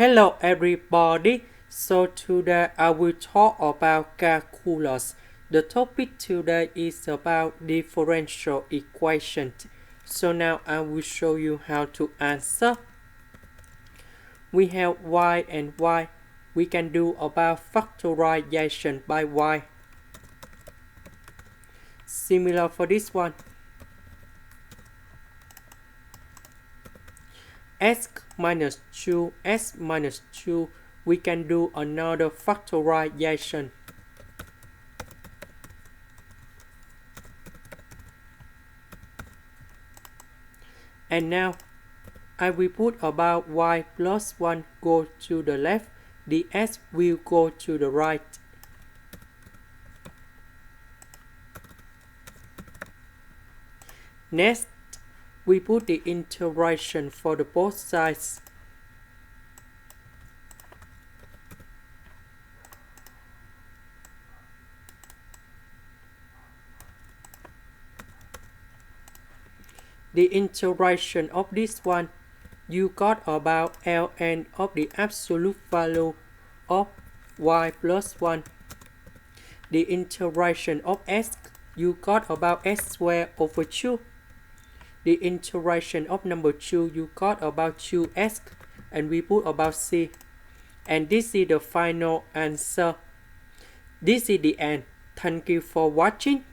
Hello everybody, so today I will talk about calculus. The topic today is about differential equations. So now I will show you how to answer. We have y and y. We can do about factorization by y. Similar for this one. x minus 2, x minus 2, we can do another factorization. And now, I will put about y plus 1 go to the left, the x will go to the right. Next, we put the integration for the both sides. The integration of this one, you got about ln of the absolute value of y plus 1. The integration of x, you got about x squared over 2. The integration of number 2, you got about 2x, and we put about c. And this is the final answer. This is the end. Thank you for watching.